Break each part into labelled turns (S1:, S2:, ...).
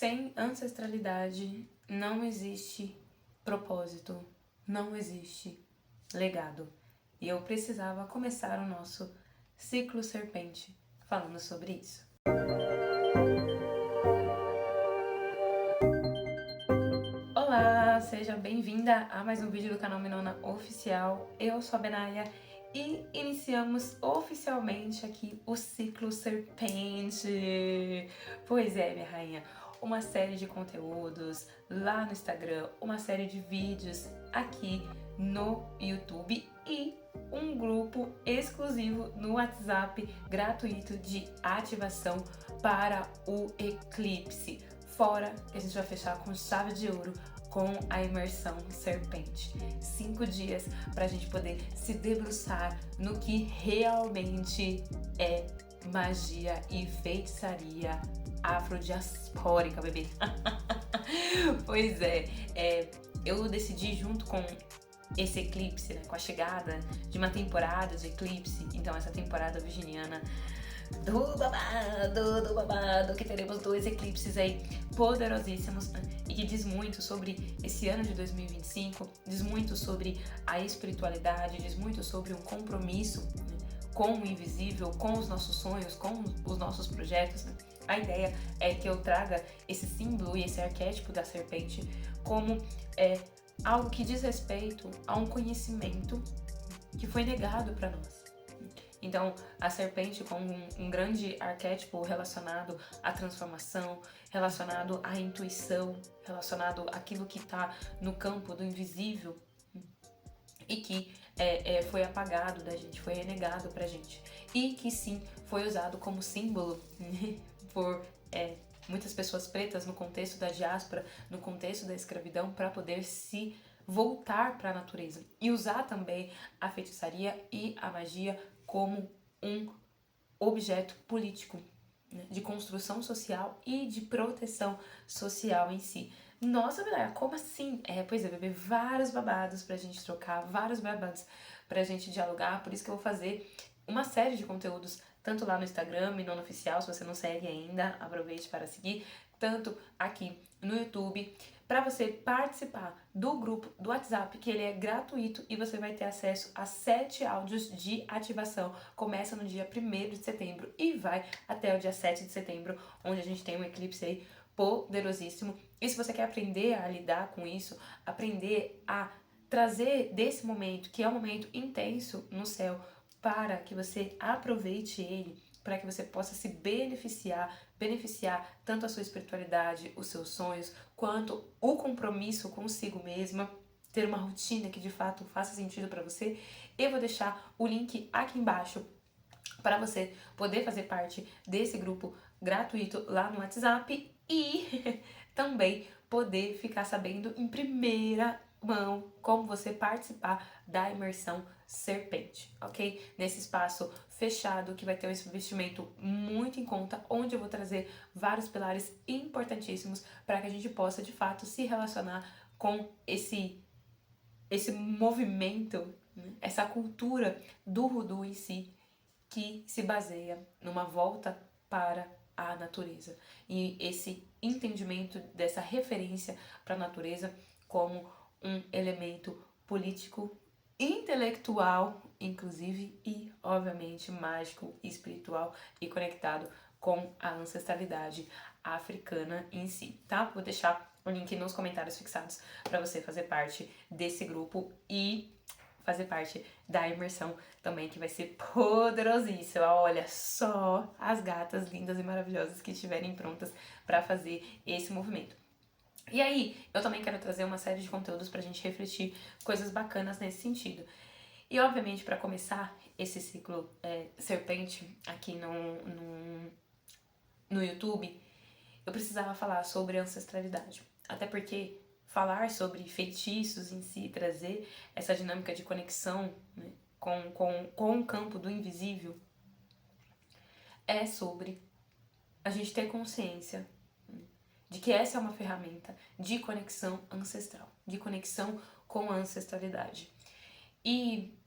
S1: Sem ancestralidade não existe propósito, não existe legado. E eu precisava começar o nosso ciclo serpente falando sobre isso. Olá, seja bem-vinda a mais um vídeo do canal Minona Oficial. Eu sou a Benaia e iniciamos oficialmente aqui o ciclo serpente. Pois é, minha rainha, uma série de conteúdos lá no Instagram, uma série de vídeos aqui no YouTube e um grupo exclusivo no WhatsApp gratuito de ativação para o eclipse. Fora que a gente vai fechar com chave de ouro com a imersão serpente. 5 dias para a gente poder se debruçar no que realmente é magia e feitiçaria afrodiaspórica, bebê. Pois é, eu decidi junto com esse eclipse, né, com a chegada de uma temporada de eclipse, então essa temporada virginiana do babado, que teremos 2 eclipses aí poderosíssimos e que diz muito sobre esse ano de 2025, diz muito sobre a espiritualidade, diz muito sobre um compromisso, né, com o invisível, com os nossos sonhos, com os nossos projetos, né? A ideia é que eu traga esse símbolo e esse arquétipo da serpente como algo que diz respeito a um conhecimento que foi negado para nós. Então, a serpente como um grande arquétipo relacionado à transformação, relacionado à intuição, relacionado àquilo que está no campo do invisível e que foi apagado da gente, foi renegado pra gente. E que sim, foi usado como símbolo por muitas pessoas pretas no contexto da diáspora, no contexto da escravidão, para poder se voltar para a natureza e usar também a feitiçaria e a magia como um objeto político, né, de construção social e de proteção social em si. Nossa, Bela, como assim? Pois é, bebê, vários babados pra gente trocar, vários babados pra gente dialogar, por isso que eu vou fazer uma série de conteúdos, tanto lá no Instagram, Minona Oficial, se você não segue ainda, aproveite para seguir, tanto aqui no YouTube, para você participar do grupo do WhatsApp, que ele é gratuito e você vai ter acesso a 7 áudios de ativação. Começa no dia 1º de setembro e vai até o dia 7 de setembro, onde a gente tem um eclipse aí poderosíssimo. E se você quer aprender a lidar com isso, aprender a trazer desse momento, que é um momento intenso no céu, para que você aproveite ele, para que você possa se beneficiar tanto a sua espiritualidade, os seus sonhos, quanto o compromisso consigo mesma, ter uma rotina que de fato faça sentido para você, eu vou deixar o link aqui embaixo para você poder fazer parte desse grupo gratuito lá no WhatsApp e também poder ficar sabendo em primeira mão como você participar da imersão serpente, ok? Nesse espaço fechado que vai ter um investimento muito em conta, onde eu vou trazer vários pilares importantíssimos para que a gente possa de fato se relacionar com esse movimento, né? Essa cultura do voodoo em si, que se baseia numa volta para a natureza e esse entendimento dessa referência para a natureza como um elemento político, intelectual, inclusive, e obviamente mágico, espiritual e conectado com a ancestralidade africana em si, tá? Vou deixar o link nos comentários fixados para você fazer parte desse grupo e fazer parte da imersão também, que vai ser poderosíssima. Olha só as gatas lindas e maravilhosas que estiverem prontas para fazer esse movimento. E aí, eu também quero trazer uma série de conteúdos pra gente refletir coisas bacanas nesse sentido. E obviamente, para começar esse ciclo serpente aqui no YouTube, eu precisava falar sobre ancestralidade. Até porque falar sobre feitiços em si, trazer essa dinâmica de conexão, né, com o campo do invisível, é sobre a gente ter consciência, né, de que essa é uma ferramenta de conexão ancestral, de conexão com a ancestralidade. E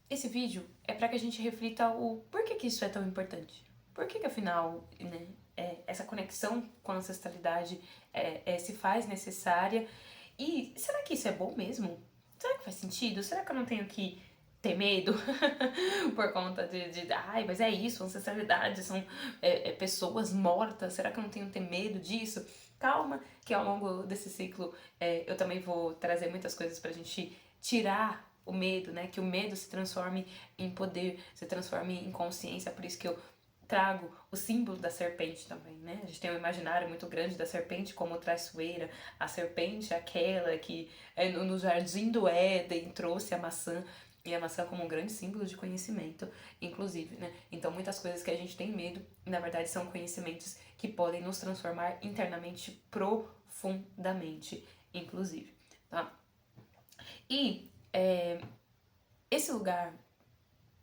S1: esse vídeo é para que a gente reflita o porquê que isso é tão importante. Por que afinal, né, essa conexão com a ancestralidade se faz necessária. E será que isso é bom mesmo? Será que faz sentido? Será que eu não tenho que ter medo por conta ai, mas é isso, ancestralidade, são pessoas mortas, será que eu não tenho que ter medo disso? Calma, que ao longo desse ciclo eu também vou trazer muitas coisas pra gente tirar o medo, né? Que o medo se transforme em poder, se transforme em consciência, por isso que eu trago o símbolo da serpente também, né? A gente tem um imaginário muito grande da serpente como traiçoeira, a serpente é aquela que no jardim do Éden trouxe a maçã, e a maçã como um grande símbolo de conhecimento, inclusive, né? Então muitas coisas que a gente tem medo, na verdade são conhecimentos que podem nos transformar internamente profundamente, inclusive, tá? E esse lugar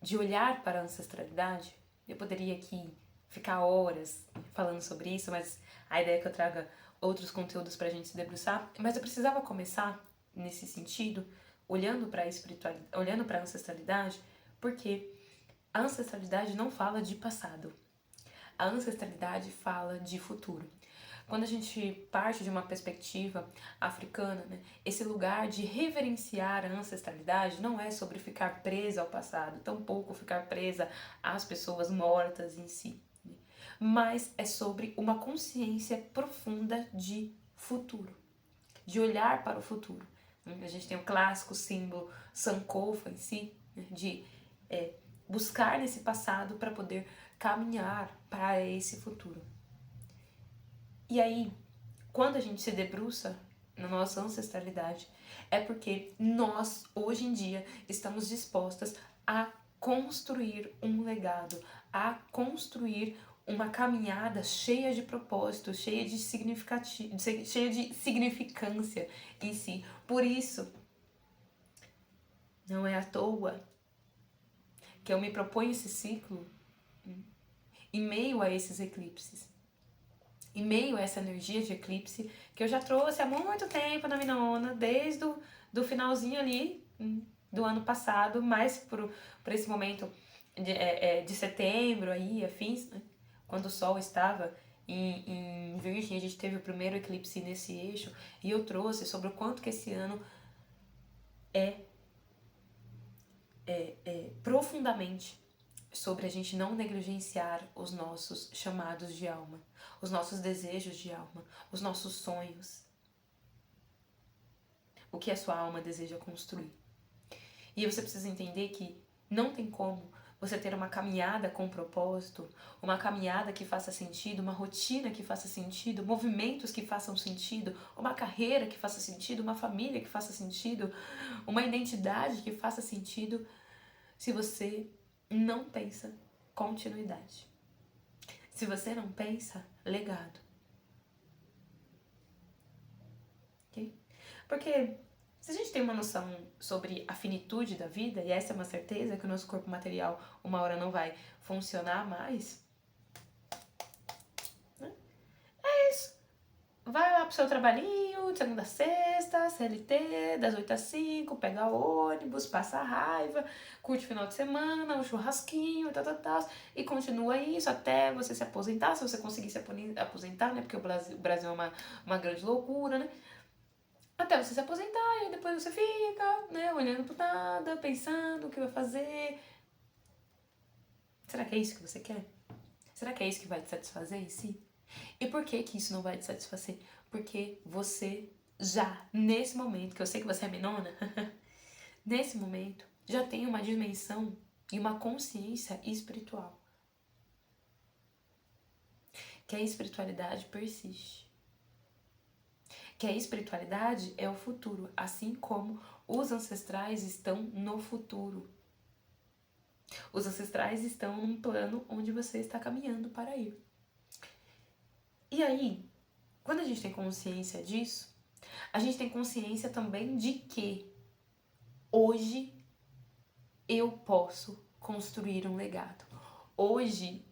S1: de olhar para a ancestralidade, eu poderia aqui ficar horas falando sobre isso, mas a ideia é que eu traga outros conteúdos pra gente se debruçar, mas eu precisava começar nesse sentido, olhando para a espiritualidade, olhando para a ancestralidade, porque a ancestralidade não fala de passado. A ancestralidade fala de futuro. Quando a gente parte de uma perspectiva africana, né, esse lugar de reverenciar a ancestralidade não é sobre ficar presa ao passado, tampouco ficar presa às pessoas mortas em si, né, mas é sobre uma consciência profunda de futuro, de olhar para o futuro. A gente tem o clássico símbolo Sankofa em si, né, de buscar nesse passado para poder caminhar para esse futuro. E aí, quando a gente se debruça na nossa ancestralidade, é porque nós, hoje em dia, estamos dispostas a construir um legado, a construir uma caminhada cheia de propósito, cheia de significância em si. Por isso, não é à toa que eu me proponho esse ciclo em meio a esses eclipses. Em meio a essa energia de eclipse que eu já trouxe há muito tempo na Minona, desde do finalzinho ali do ano passado, mais por esse momento de setembro aí, afins, né? Quando o Sol estava em Virgem, a gente teve o primeiro eclipse nesse eixo, e eu trouxe sobre o quanto que esse ano é profundamente sobre a gente não negligenciar os nossos chamados de alma, os nossos desejos de alma, os nossos sonhos, o que a sua alma deseja construir. E você precisa entender que não tem como você ter uma caminhada com propósito, uma caminhada que faça sentido, uma rotina que faça sentido, movimentos que façam sentido, uma carreira que faça sentido, uma família que faça sentido, uma identidade que faça sentido, se você não pensa continuidade. Se você não pensa legado. Okay? Porque se a gente tem uma noção sobre a finitude da vida, e essa é uma certeza, que o nosso corpo material uma hora não vai funcionar mais, né? É isso. Vai lá pro seu trabalhinho, de segunda a sexta, CLT, das 8 às 5, pega ônibus, passa a raiva, curte o final de semana, um churrasquinho, e continua isso até você se aposentar, se você conseguir se aposentar, né? Porque o Brasil é uma grande loucura, né? Até você se aposentar, e aí depois você fica, né, olhando pro nada, pensando o que vai fazer. Será que é isso que você quer? Será que é isso que vai te satisfazer em si? E por que que isso não vai te satisfazer? Porque você já, nesse momento, que eu sei que você é menona, nesse momento, já tem uma dimensão e uma consciência espiritual. Que a espiritualidade persiste. Que a espiritualidade é o futuro, assim como os ancestrais estão no futuro. Os ancestrais estão num plano onde você está caminhando para ir. E aí, quando a gente tem consciência disso, a gente tem consciência também de que hoje eu posso construir um legado. Hoje,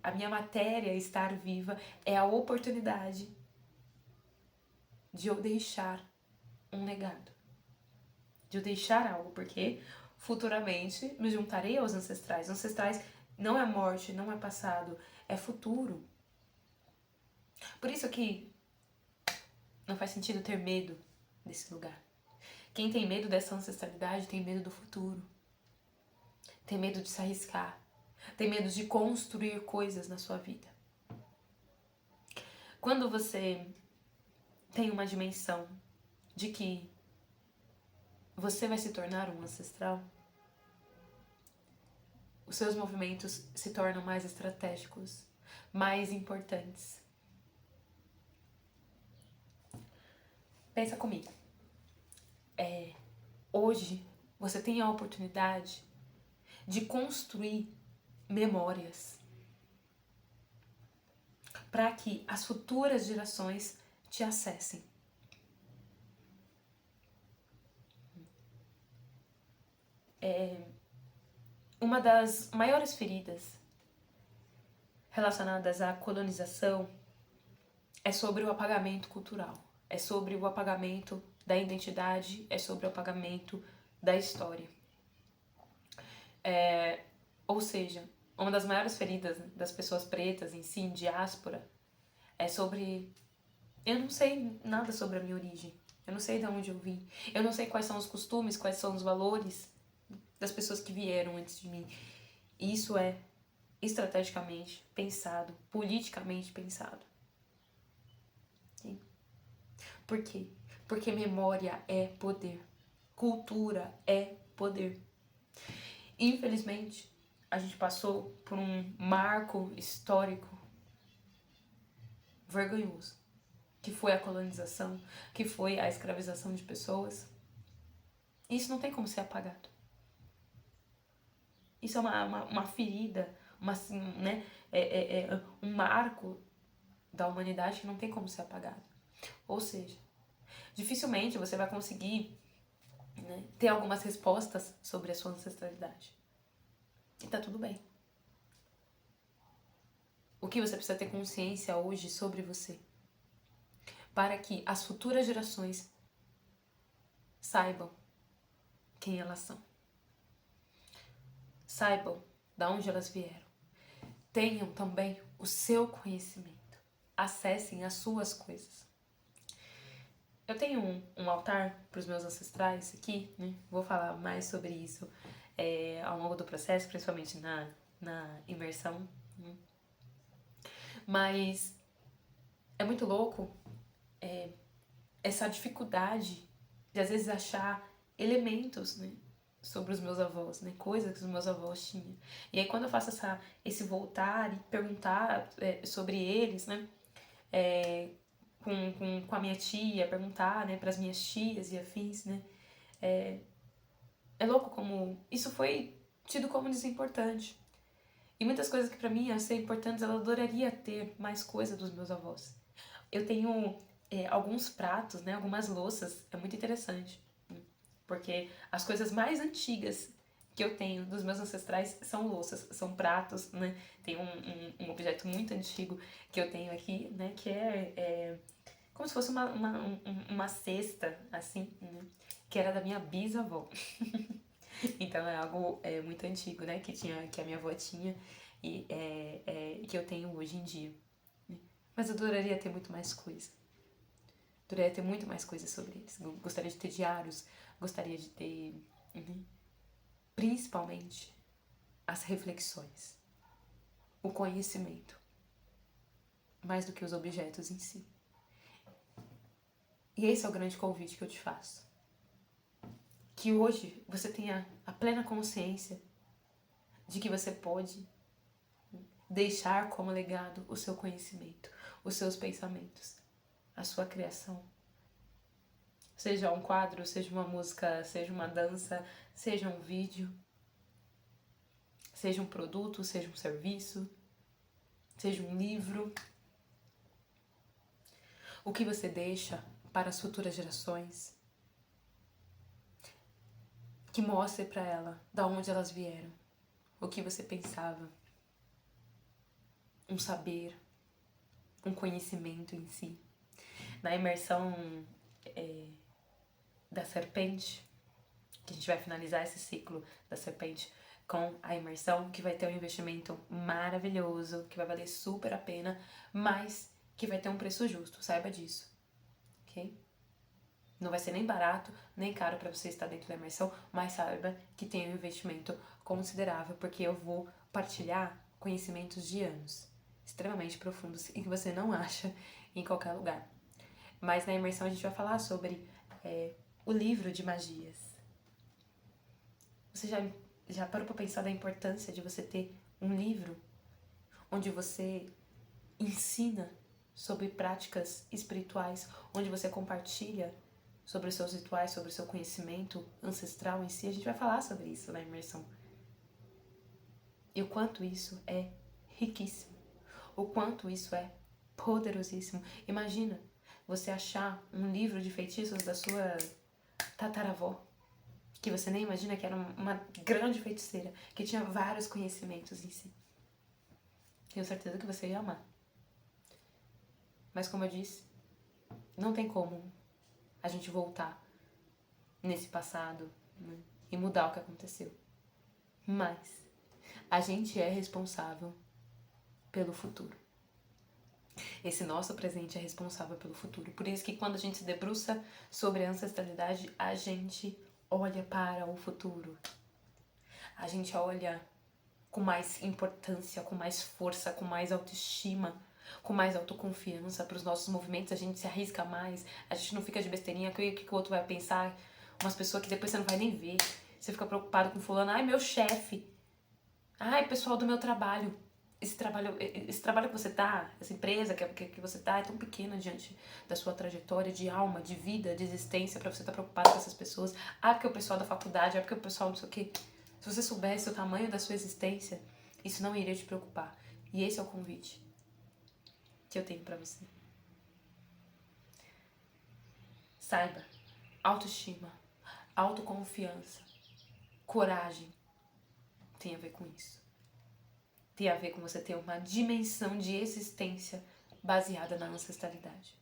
S1: a minha matéria estar viva é a oportunidade de eu deixar um legado. De eu deixar algo, porque futuramente me juntarei aos ancestrais. Os ancestrais não é morte, não é passado, é futuro. Por isso que não faz sentido ter medo desse lugar. Quem tem medo dessa ancestralidade tem medo do futuro. Tem medo de se arriscar. Tem medo de construir coisas na sua vida. Quando você tem uma dimensão de que você vai se tornar um ancestral, os seus movimentos se tornam mais estratégicos, mais importantes. Pensa comigo. Hoje você tem a oportunidade de construir memórias para que as futuras gerações te acessem. Uma das maiores feridas relacionadas à colonização é sobre o apagamento cultural, é sobre o apagamento da identidade, é sobre o apagamento da história. Ou seja, uma das maiores feridas das pessoas pretas em si, em diáspora, é sobre... Eu não sei nada sobre a minha origem, eu não sei de onde eu vim, eu não sei quais são os costumes, quais são os valores das pessoas que vieram antes de mim. Isso é estrategicamente pensado, politicamente pensado. Sim. Por quê? Porque memória é poder. Cultura é poder. Infelizmente, a gente passou por um marco histórico vergonhoso, que foi a colonização, que foi a escravização de pessoas. Isso não tem como ser apagado. Isso é uma ferida, né? Um marco da humanidade que não tem como ser apagado. Ou seja, dificilmente você vai conseguir, né, ter algumas respostas sobre a sua ancestralidade. E tá tudo bem. O que você precisa ter consciência hoje sobre você, para que as futuras gerações saibam quem elas são. Saibam de onde elas vieram. Tenham também o seu conhecimento. Acessem as suas coisas. Eu tenho um altar para os meus ancestrais aqui, né? Vou falar mais sobre isso ao longo do processo, principalmente na imersão. Né? Mas é muito louco essa dificuldade de às vezes achar elementos, né, sobre os meus avós, né, coisas que os meus avós tinham. E aí quando eu faço esse voltar e perguntar sobre eles, né, com a minha tia, perguntar, né, para as minhas tias e afins, né, é louco como isso foi tido como desimportante. E muitas coisas que para mim iam ser importantes, eu adoraria ter mais coisa dos meus avós. Eu tenho alguns pratos, né, algumas louças, é muito interessante, né, porque as coisas mais antigas que eu tenho dos meus ancestrais são louças, são pratos, né, tem um objeto muito antigo que eu tenho aqui, né, que é como se fosse uma cesta, assim, né, que era da minha bisavó. Então é algo muito antigo, né, que a minha avó tinha e que eu tenho hoje em dia. Mas eu adoraria ter muito mais coisa. Adoraria ter muito mais coisas sobre eles. Gostaria de ter diários, gostaria de ter, principalmente, as reflexões, o conhecimento, mais do que os objetos em si. E esse é o grande convite que eu te faço. Que hoje você tenha a plena consciência de que você pode deixar como legado o seu conhecimento, os seus pensamentos, a sua criação. Seja um quadro, seja uma música, seja uma dança, seja um vídeo, seja um produto, seja um serviço, seja um livro. O que você deixa para as futuras gerações, que mostre para ela de onde elas vieram, o que você pensava, um saber, um conhecimento em si. Na imersão da serpente, que a gente vai finalizar esse ciclo da serpente com a imersão, que vai ter um investimento maravilhoso, que vai valer super a pena, mas que vai ter um preço justo, saiba disso, ok? Não vai ser nem barato, nem caro para você estar dentro da imersão, mas saiba que tem um investimento considerável, porque eu vou partilhar conhecimentos de anos, extremamente profundos, e que você não acha em qualquer lugar. Mas na imersão a gente vai falar sobre o livro de magias. Você já parou para pensar da importância de você ter um livro onde você ensina sobre práticas espirituais, onde você compartilha sobre os seus rituais, sobre o seu conhecimento ancestral em si? A gente vai falar sobre isso na imersão. E o quanto isso é riquíssimo. O quanto isso é poderosíssimo. Imagina você achar um livro de feitiços da sua tataravó, que você nem imagina que era uma grande feiticeira, que tinha vários conhecimentos em si. Tenho certeza que você ia amar. Mas como eu disse, não tem como a gente voltar nesse passado, né, e mudar o que aconteceu. Mas a gente é responsável pelo futuro. Esse nosso presente é responsável pelo futuro. Por isso que quando a gente se debruça sobre a ancestralidade, a gente olha para o futuro. A gente olha com mais importância, com mais força, com mais autoestima, com mais autoconfiança para os nossos movimentos. A gente se arrisca mais, a gente não fica de besteirinha, o que o outro vai pensar. Umas pessoas que depois você não vai nem ver. Você fica preocupado com fulano, ai, meu chefe, ai, pessoal do meu trabalho. Esse trabalho que você tá, essa empresa que você tá é tão pequena diante da sua trajetória de alma, de vida, de existência, pra você estar preocupado com essas pessoas. Ah, porque o pessoal da faculdade, ah, porque o pessoal não sei o quê. Se você soubesse o tamanho da sua existência, isso não iria te preocupar. E esse é o convite que eu tenho pra você. Saiba, autoestima, autoconfiança, coragem tem a ver com isso. Tem a ver com você ter uma dimensão de existência baseada na ancestralidade.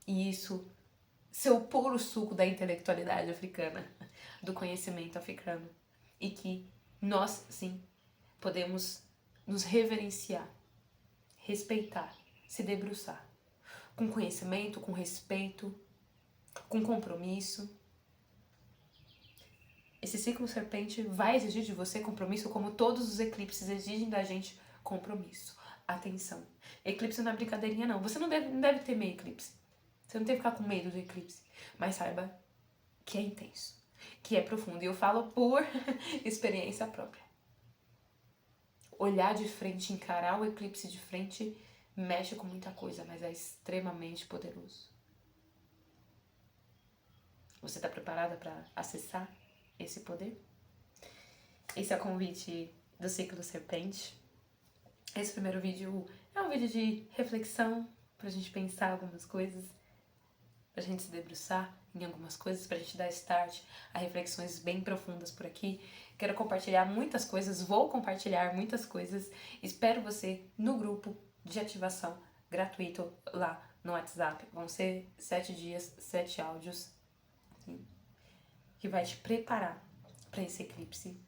S1: E isso, seu puro suco da intelectualidade africana, do conhecimento africano. E que nós, sim, podemos nos reverenciar, respeitar, se debruçar. Com conhecimento, com respeito, com compromisso. Esse ciclo serpente vai exigir de você compromisso, como todos os eclipses exigem da gente compromisso. Atenção. Eclipse não é brincadeirinha, não. Você não deve temer eclipse. Você não tem que ficar com medo do eclipse. Mas saiba que é intenso, que é profundo. E eu falo por experiência própria. Olhar de frente, encarar o eclipse de frente, mexe com muita coisa, mas é extremamente poderoso. Você está preparada para acessar esse poder? Esse é o convite do ciclo serpente. Esse primeiro vídeo é um vídeo de reflexão, pra gente pensar algumas coisas, pra gente se debruçar em algumas coisas, pra gente dar start a reflexões bem profundas por aqui. Quero compartilhar muitas coisas, vou compartilhar muitas coisas. Espero você no grupo de ativação gratuito lá no WhatsApp. Vão ser 7 dias, 7 áudios, assim, que vai te preparar para esse eclipse.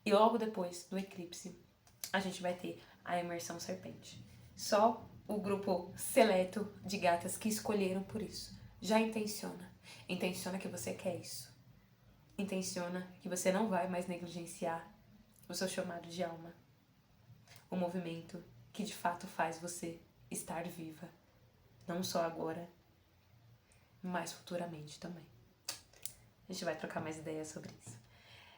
S1: E logo depois do eclipse, a gente vai ter a imersão serpente. Só o grupo seleto de gatas que escolheram por isso. Já intenciona. Intenciona que você quer isso. Intenciona que você não vai mais negligenciar o seu chamado de alma. O movimento que de fato faz você estar viva. Não só agora, mas futuramente também. A gente vai trocar mais ideias sobre isso.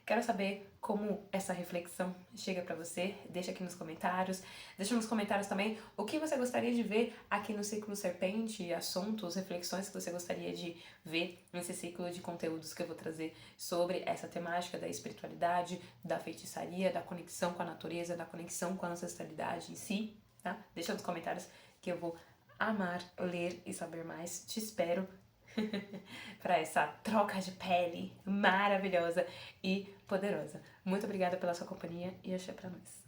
S1: Quero saber como essa reflexão chega pra você. Deixa aqui nos comentários. Deixa nos comentários também o que você gostaria de ver aqui no Ciclo Serpente, assuntos, reflexões que você gostaria de ver nesse ciclo de conteúdos que eu vou trazer sobre essa temática da espiritualidade, da feitiçaria, da conexão com a natureza, da conexão com a ancestralidade em si, tá? Deixa nos comentários que eu vou amar ler e saber mais. Te espero para essa troca de pele maravilhosa e poderosa. Muito obrigada pela sua companhia e axé pra nós.